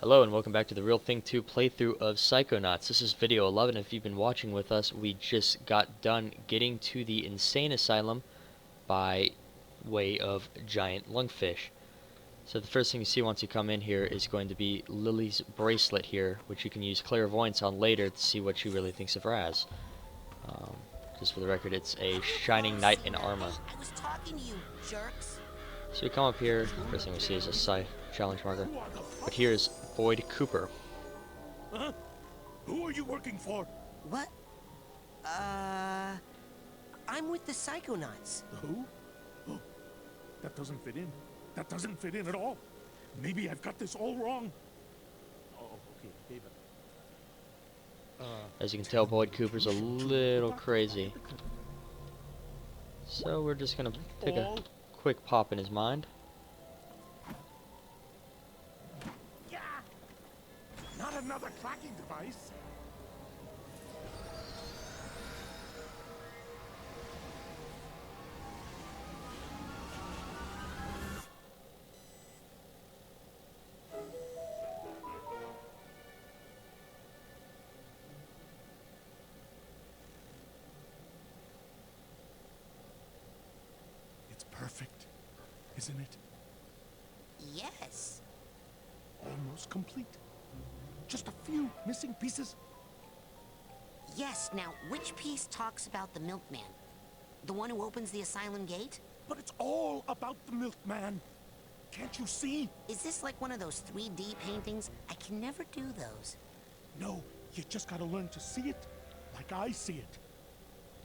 Hello and welcome back to the Real Thing 2 playthrough of Psychonauts. This is video 11. If you've been watching with us, we just got done getting to the insane asylum by way of giant lungfish. So the first thing you see once you come in here is going to be Lily's bracelet here, which you can use clairvoyance on later to see what she really thinks of her as. Just for the record, it's a shining knight in armor. I was talking to you, jerks. So we come up here, first thing we see is a psi challenge marker. But here's Boyd Cooper. Huh? Who are you working for? What? I'm with the Psychonauts. Who? Oh, that doesn't fit in. That doesn't fit in at all. Maybe I've got this all wrong. Oh, okay, David. As you can tell, Boyd Cooper's a little crazy. So we're just gonna take a quick pop in his mind. Yeah. Not another tracking device. It's perfect, isn't it? Yes. Almost complete. Just a few missing pieces. Yes, now, which piece talks about the Milkman? The one who opens the asylum gate? But it's all about the Milkman. Can't you see? Is this like one of those 3D paintings? I can never do those. No, you just gotta learn to see it like I see it.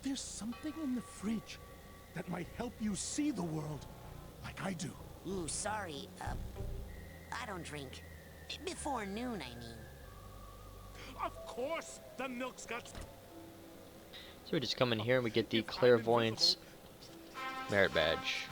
There's something in the fridge that might help you see the world like I do. Ooh, sorry, I don't drink. Before noon, I mean. Of course, the milk's got... So we just come in here and we get the clairvoyance merit badge.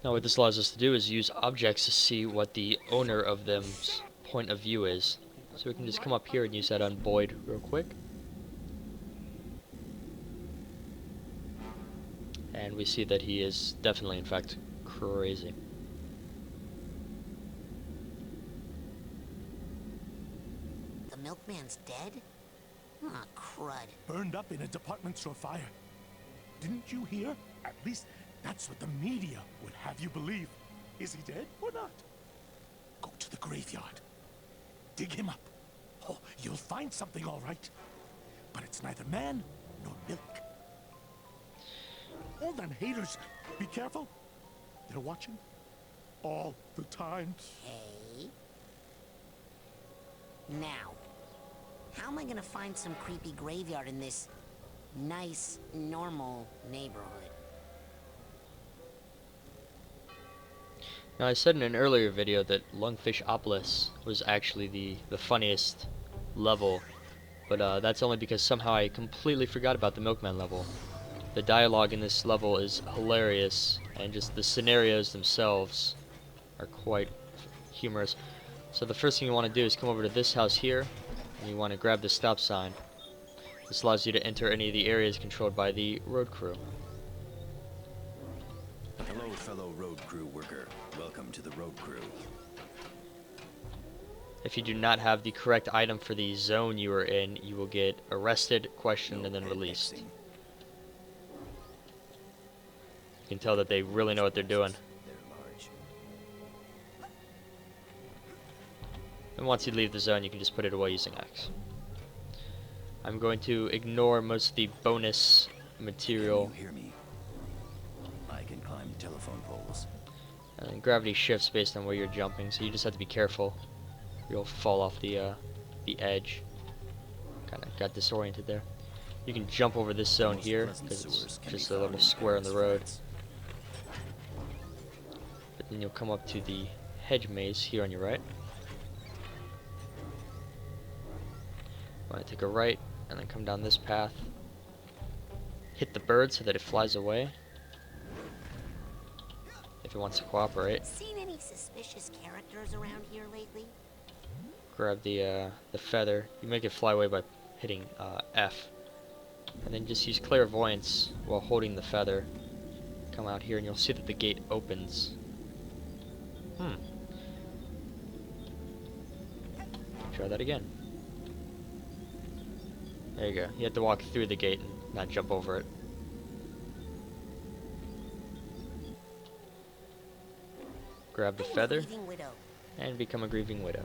Now what this allows us to do is use objects to see what the owner of them's point of view is. So we can just come up here and use that on Boyd real quick. And we see that he is definitely, in fact, crazy. The Milkman's dead? Aw, crud. Burned up in a department store fire. Didn't you hear? At least that's what the media would have you believe. Is he dead or not? Go to the graveyard. Dig him up. Oh, you'll find something all right. But it's neither man nor milk. All them haters, be careful. They're watching all the time. Okay. Now, how am I gonna find some creepy graveyard in this nice, normal neighborhood? Now I said in an earlier video that Lungfishopolis was actually the funniest level, but that's only because somehow I completely forgot about the Milkman level. The dialogue in this level is hilarious, and just the scenarios themselves are quite humorous. So the first thing you want to do is come over to this house here, and you want to grab the stop sign. This allows you to enter any of the areas controlled by the road crew. Hello, fellow road crew worker. Welcome to the road crew. If you do not have the correct item for the zone you are in, you will get arrested, questioned, and then released. You can tell that they really know what they're doing. And once you leave the zone, you can just put it away using X. I'm going to ignore most of the bonus material. Can you hear me? I can climb telephone poles. And gravity shifts based on where you're jumping, so you just have to be careful. You'll fall off the edge. Kind of got disoriented there. You can jump over this zone here because it's just a little square on the road. But then you'll come up to the hedge maze here on your right. You want to take a right and then come down this path. Hit the bird so that it flies away. If it wants to cooperate. Seen any suspicious characters around here lately? Grab the feather. You make it fly away by hitting F. And then just use clairvoyance while holding the feather. Come out here and you'll see that the gate opens. Try that again. There you go. You have to walk through the gate and not jump over it. Grab the feather Grieving widow. and become a grieving widow.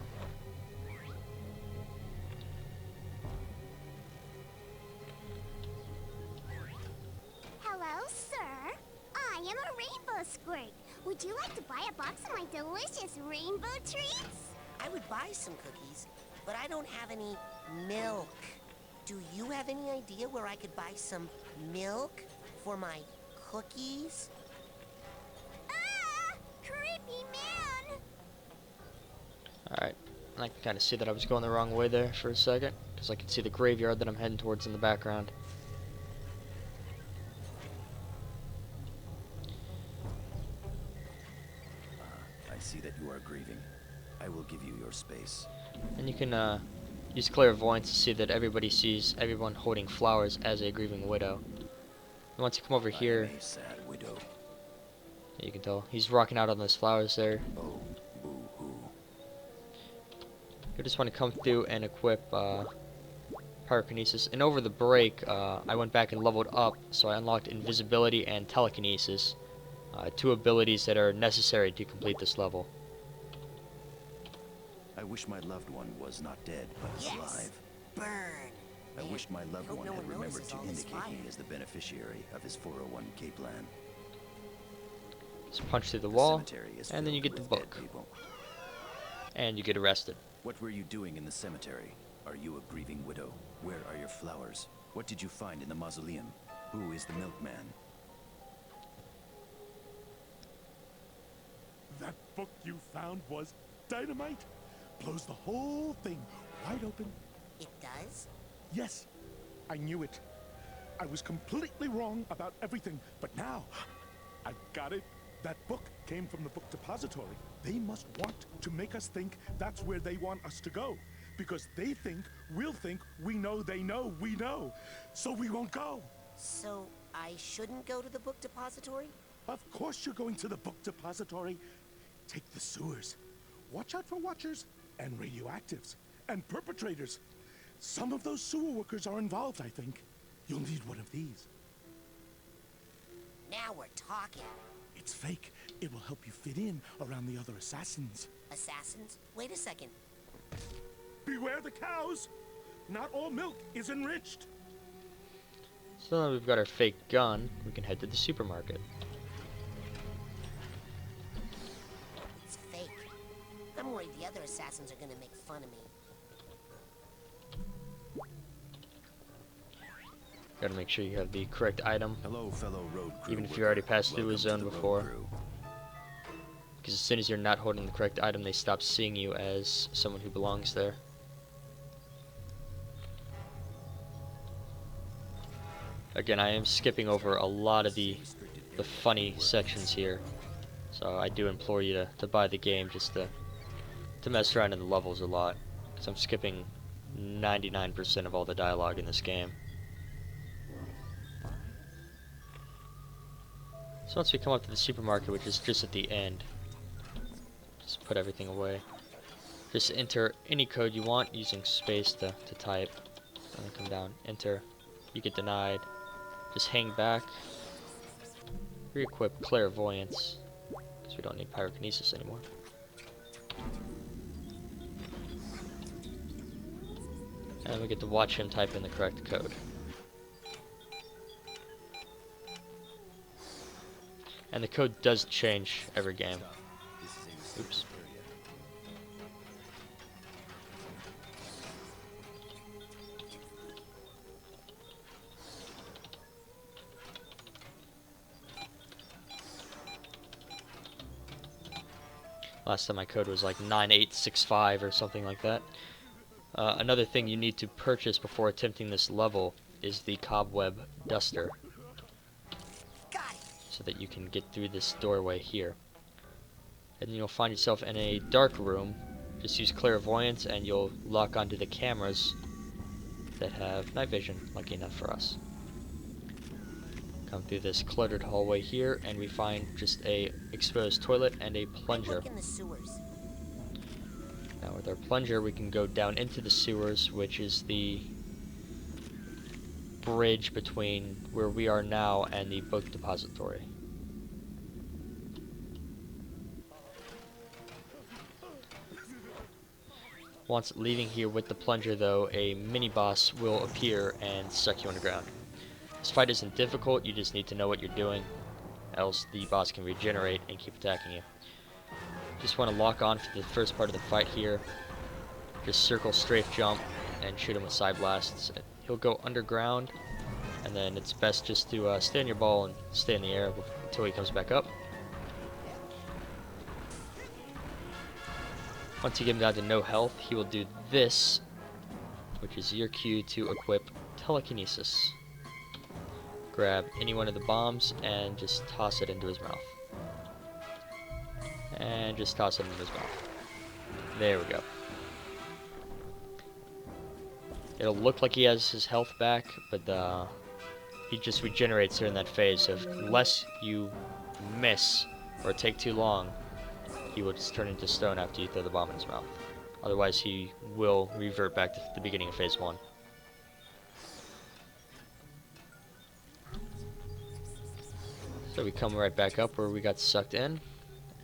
Hello, sir. I am a rainbow squirt. Would you like to buy a box of my delicious rainbow treats? I would buy some cookies, but I don't have any milk. Do you have any idea where I could buy some milk for my cookies? Ah! Creepy man! Alright. I can kind of see that I was going the wrong way there for a second, because I can see the graveyard that I'm heading towards in the background. I see that you are grieving. I will give you your space. And you can use clairvoyance to see that everybody sees everyone holding flowers as a grieving widow. And once you come over I here, am a sad widow. you can tell he's rocking out on those flowers there. Oh, boo-hoo. You just want to come through and equip pyrokinesis. And over the break, I went back and leveled up, so I unlocked invisibility and telekinesis, two abilities that are necessary to complete this level. I wish my loved one was not dead, but Yes. alive. Burn. I Man, wish my loved hope one no had one remembered notices to all this indicate fire. me as the beneficiary of his 401k plan. Just punch through the The wall, cemetery is and then you filled get the with dead book, people. and you get arrested. What were you doing in the cemetery? Are you a grieving widow? Where are your flowers? What did you find in the mausoleum? Who is the milkman? That book you found was dynamite. Blows the whole thing wide open. It does? Yes, I knew it. I was completely wrong about everything, but now I got it. That book came from the book depository. They must want to make us think that's where they want us to go. Because they think we'll think we know they know we know. So we won't go. So I shouldn't go to the book depository? Of course you're going to the book depository. Take the sewers. Watch out for watchers and radioactives and perpetrators. Some of those sewer workers are involved, I think. You'll need one of these. Now we're talking. It's fake. It will help you fit in around the other assassins. Assassins? Wait a second. Beware the cows! Not all milk is enriched. So now that we've got our fake gun, we can head to the supermarket. It's fake. I'm worried the other assassins are gonna make fun of me. Gotta make sure you have the correct item, Hello, fellow road crew even if you worker. already passed through a Welcome to zone the road before. crew. Because as soon as you're not holding the correct item, they stop seeing you as someone who belongs there. Again, I am skipping over a lot of the funny sections here, so I do implore you to buy the game just to mess around in the levels a lot, because I'm skipping 99% of all the dialogue in this game. So once we come up to the supermarket, which is just at the end, just put everything away. Just enter any code you want using space to type, and then come down, enter, you get denied. Just hang back, re-equip clairvoyance, because we don't need pyrokinesis anymore. And we get to watch him type in the correct code. And the code does change every game. Oops. Last time my code was like 9865 or something like that. Another thing you need to purchase before attempting this level is the cobweb duster, Got it. so that you can get through this doorway here. and you'll find yourself in a dark room. Just use clairvoyance and you'll lock onto the cameras that have night vision, lucky enough for us. Come through this cluttered hallway here, and we find just a exposed toilet and a plunger. Look in the sewers. Now with our plunger, we can go down into the sewers, which is the bridge between where we are now and the book depository. Once leaving here with the plunger, though, a mini-boss will appear and suck you underground. This fight isn't difficult, you just need to know what you're doing, else the boss can regenerate and keep attacking you. Just want to lock on for the first part of the fight here. Just circle, strafe jump, and shoot him with side blasts. He'll go underground, and then it's best just to stay on your ball and stay in the air until he comes back up. Once you get him down to no health, he will do this, which is your cue to equip telekinesis. Grab any one of the bombs and just toss it into his mouth. And just toss it into his mouth. There we go. It'll look like he has his health back, but he just regenerates during that phase, so unless you miss or take too long, he will just turn into stone after you throw the bomb in his mouth. Otherwise, he will revert back to the beginning of phase 1. So we come right back up where we got sucked in,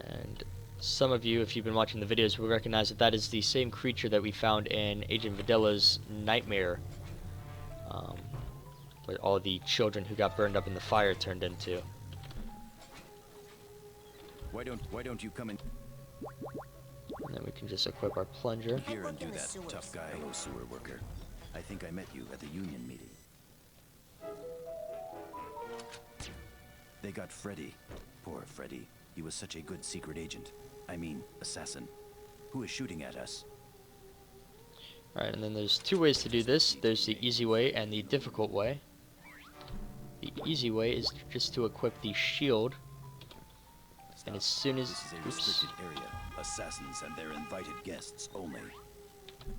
and some of you, if you've been watching the videos, will recognize that that is the same creature that we found in Agent Vidilla's nightmare, what all the children who got burned up in the fire turned into. Why don't you come in And then we can just equip our plunger. here and do that, tough guy? Hello, sewer worker. I think I met you at the union meeting. They got Freddy. Poor Freddy. He was such a good secret agent. I mean, assassin. Who is shooting at us? Alright, and then there's two ways to do this. There's the easy way and the difficult way. The easy way is just to equip the shield. And as soon as... This is a restricted area. Assassins and their invited guests only.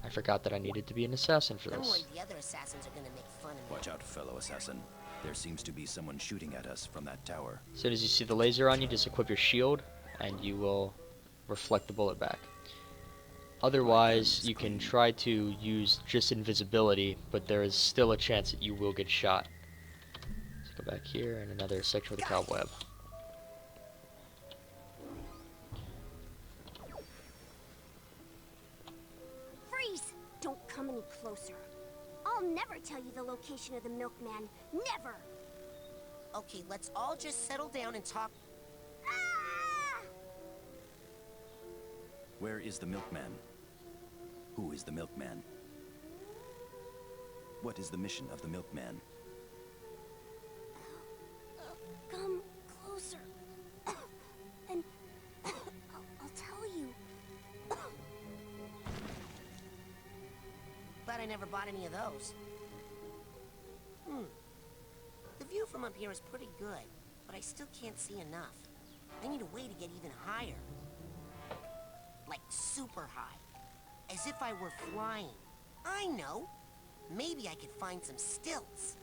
I forgot that I needed to be an assassin for Don't worry, this. the other assassins are gonna make fun of me. Watch out, fellow assassin. There seems to be someone shooting at us from that tower. As soon as you see the laser on you, just equip your shield, and you will reflect the bullet back. Otherwise, you can try to use just invisibility, but there is still a chance that you will get shot. Let's go back here, and another section with a cobweb. Freeze! Don't come any closer. I'll never tell you the location of the Milkman. Never! Okay, let's all just settle down and talk. Ah! Where is the Milkman? Who is the Milkman? What is the mission of the Milkman? Come closer. And I'll tell you. Glad I never bought any of those. The view from up here is pretty good, but I still can't see enough. I need a way to get even higher. Like super high. As if I were flying. I know. Maybe I could find some stilts.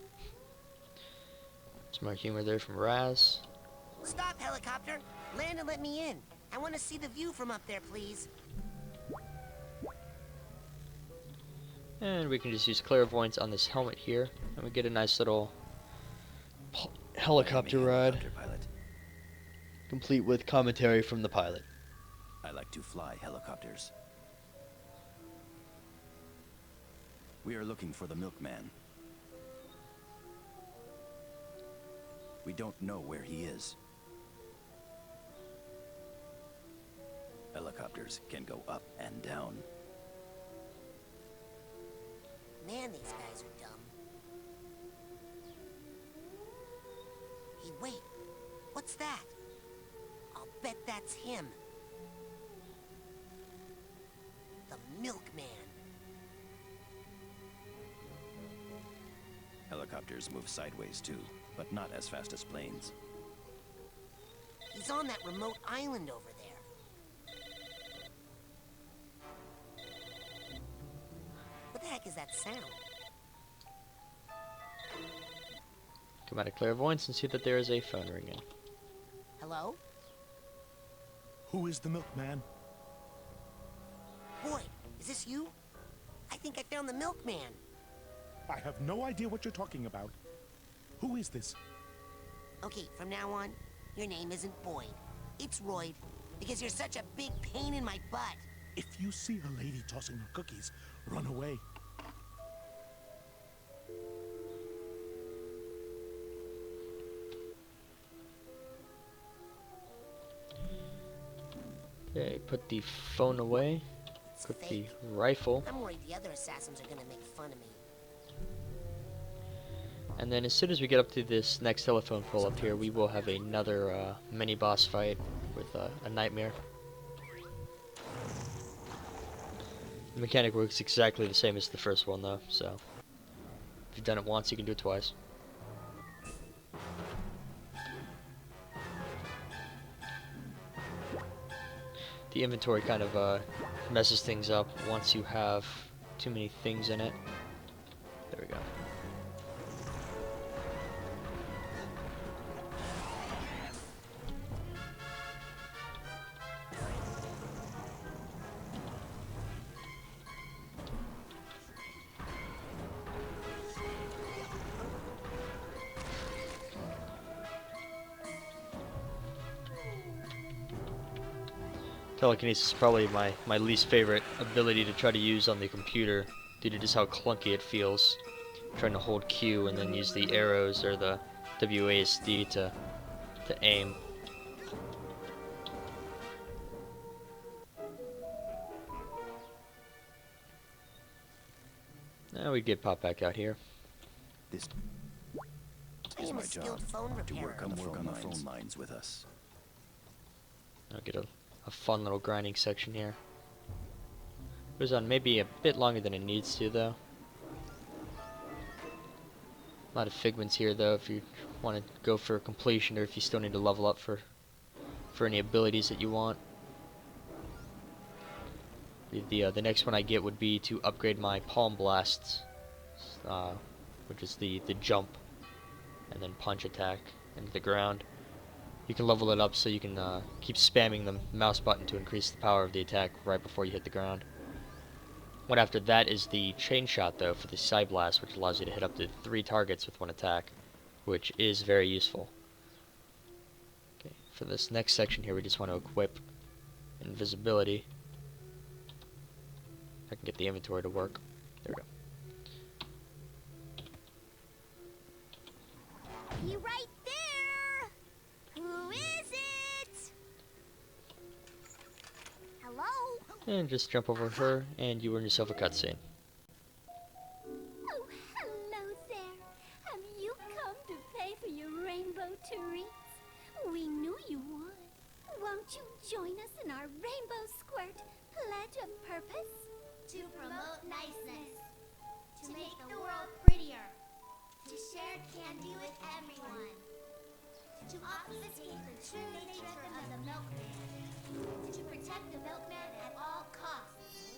Some more humor there from Raz. Stop, helicopter. Land and let me in. I want to see the view from up there, please. And we can just use clairvoyance on this helmet here, and we get a nice little helicopter I am a ride, helicopter pilot. complete with commentary from the pilot. I like to fly helicopters. We are looking for the Milkman. We don't know where he is. Helicopters can go up and down. Man, these guys are dumb. Hey, wait. What's that? I'll bet that's him. The Milkman. Helicopters move sideways too, but not as fast as planes. He's on that remote island over there. What the heck is that sound? Come out of clairvoyance and see that there is a phone ringing. Hello? Who is the milkman? Boy, is this you? I think I found the milkman. I have no idea what you're talking about. Who is this? Okay, from now on, your name isn't Boyd. It's Royd, because you're such a big pain in my butt. If you see a lady tossing her cookies, run away. Okay, put the phone away. It's Put the fake. rifle. I'm worried the other assassins are gonna make fun of me. And then as soon as we get up to this next telephone pole up here, we will have another mini boss fight with a nightmare. The mechanic works exactly the same as the first one though, so if you've done it once, you can do it twice. The inventory kind of messes things up once you have too many things in it. There we go. Telekinesis is probably my least favorite ability to try to use on the computer due to just how clunky it feels. Trying to hold Q and then use the arrows or the WASD to aim. Now we get pop back out here. This I is am my a job, skilled phone to repairer. work on the phone lines with us. I'll get a fun little grinding section here. Goes on maybe a bit longer than it needs to though. A lot of figments here though if you want to go for completion or if you still need to level up for any abilities that you want. The next one I get would be to upgrade my Palm Blasts, which is the jump and then punch attack into the ground. You can level it up so you can keep spamming the mouse button to increase the power of the attack right before you hit the ground. One after that is the chain shot though for the Psy Blast, which allows you to hit up to 3 targets with one attack, which is very useful. Okay, for this next section here we just want to equip invisibility. I can get the inventory to work. There we go. Be right there! Who is it? Hello? And just jump over her and you earn yourself a cutscene. Oh, hello there. Have you come to pay for your rainbow treats? We knew you would. Won't you join us in our Rainbow Squirt Pledge of Purpose? To promote niceness, to make the world prettier, to share candy with everyone, to obfuscate the true nature of the milkman, to protect the milkman at all costs.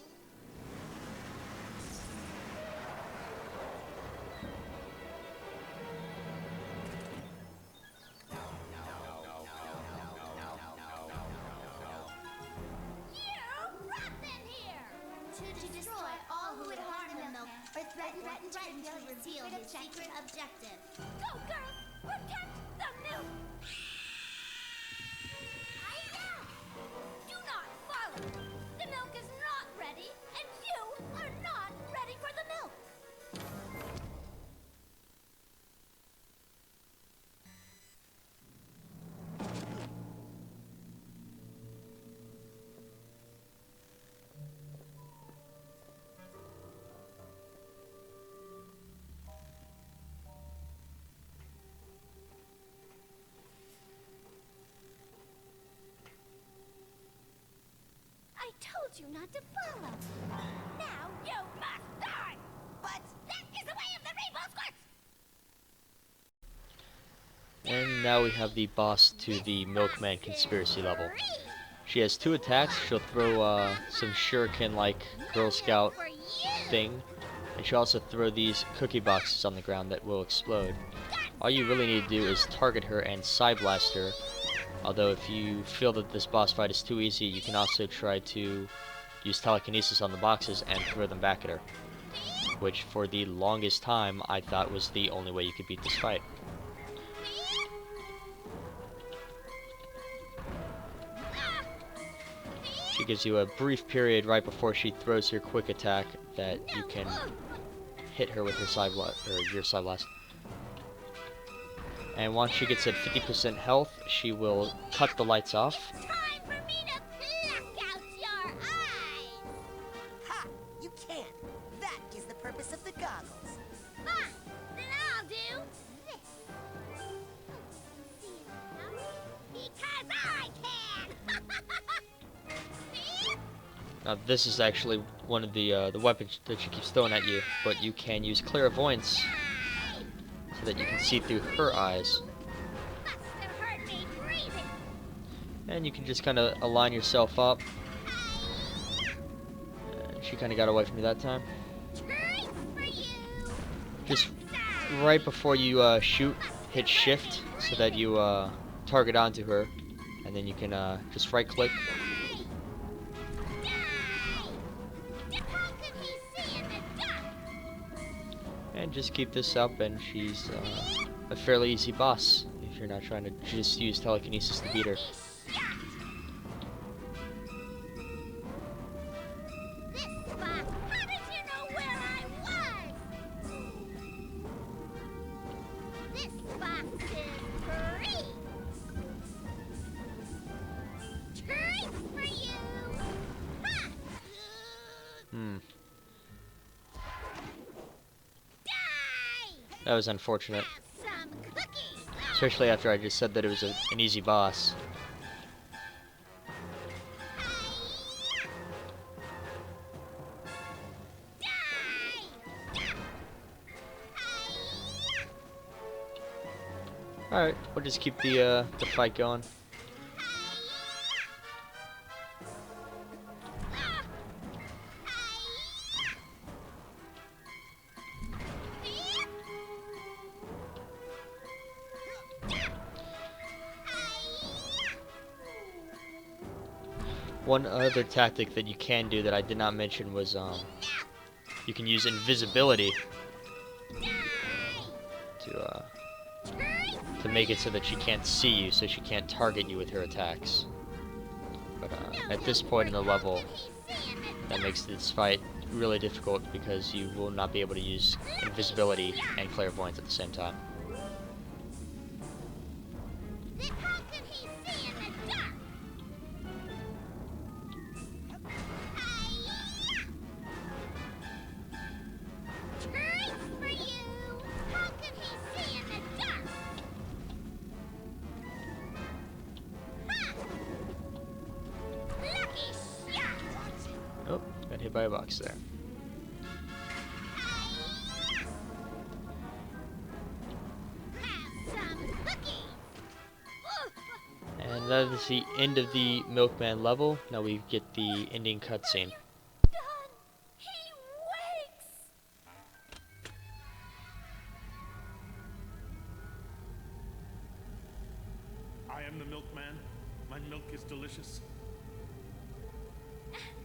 You brought them here! To destroy all who would harm the milk or threaten him to reveal his secret objective. Go, girls! Protect the milk! Do not follow! The milk is not ready, and you are not ready for the milk! I told you not to follow. Now you must die! But that is the way of the Rainbow Squirts! And now we have the boss to the Milkman Conspiracy level. She has 2 attacks. She'll throw some shuriken-like Girl Scout thing, And she'll also throw these cookie boxes on the ground that will explode. All you really need to do is target her and side blast her. Although if you feel that this boss fight is too easy, you can also try to use telekinesis on the boxes and throw them back at her. Which for the longest time I thought was the only way you could beat this fight. She gives you a brief period right before she throws her quick attack that you can hit her with her side blast, or your side blast. And once she gets at 50% health, she will cut the lights off. Time for me to pluck out your eyes! Ha! You can't. That is the purpose of the goggles. Fine, then I'll do this. See enough? Because I can! Now this is actually one of the weapons that she keeps throwing at you, but you can use clairvoyance so that you can see through her eyes. Must have heard me breathing. And you can just kind of align yourself up. She kind of got away from you that time. Treats for you. Just right before you shoot, hit shift so that you target onto her, and then you can just right click. How could he see in the dark? And just keep this up, and she's a fairly easy boss if you're not trying to just use telekinesis to beat her. This box, how did you know where I was? This box is free. Treats for you. Ha! Hmm. Die! That was unfortunate, Have some cookies. especially after I just said that it was an easy boss. Alright, we'll just keep the fight going. One other tactic that you can do that I did not mention was you can use invisibility to make it so that she can't see you, so she can't target you with her attacks. But at this point in the level, that makes this fight really difficult because you will not be able to use invisibility and clairvoyance at the same time. How could he see in the dark? Treats for you. How could he see in the dark? Ha! Lucky shot. Oh, got hit by a box there. Have some cookies. And that is the end of the Milkman level. Now we get the ending cutscene. Done. He wakes. I am the milkman. My milk is delicious.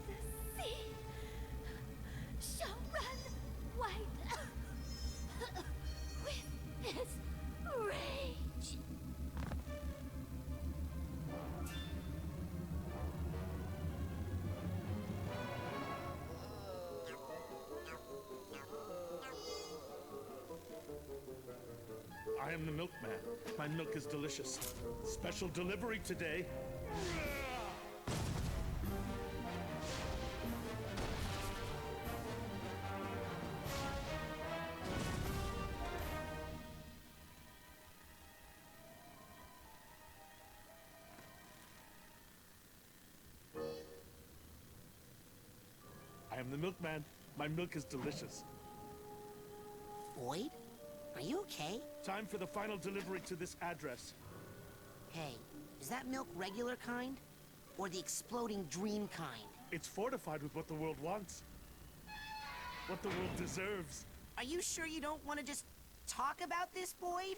The sea shall run white with his rage. I am the milkman. My milk is delicious. Special delivery today. I am the milkman. My milk is delicious. Boyd? Are you okay? Time for the final delivery to this address. Hey, is that milk regular kind? Or the exploding dream kind? It's fortified with what the world wants. what the world deserves. Are you sure you don't want to just talk about this, Boyd?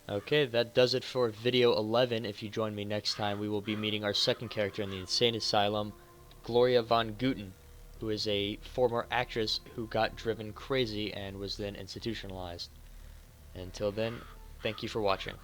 Okay, that does it for video 11. If you join me next time, we will be meeting our second character in the insane asylum, Gloria von Guten, who is a former actress who got driven crazy and was then institutionalized. Until then, thank you for watching.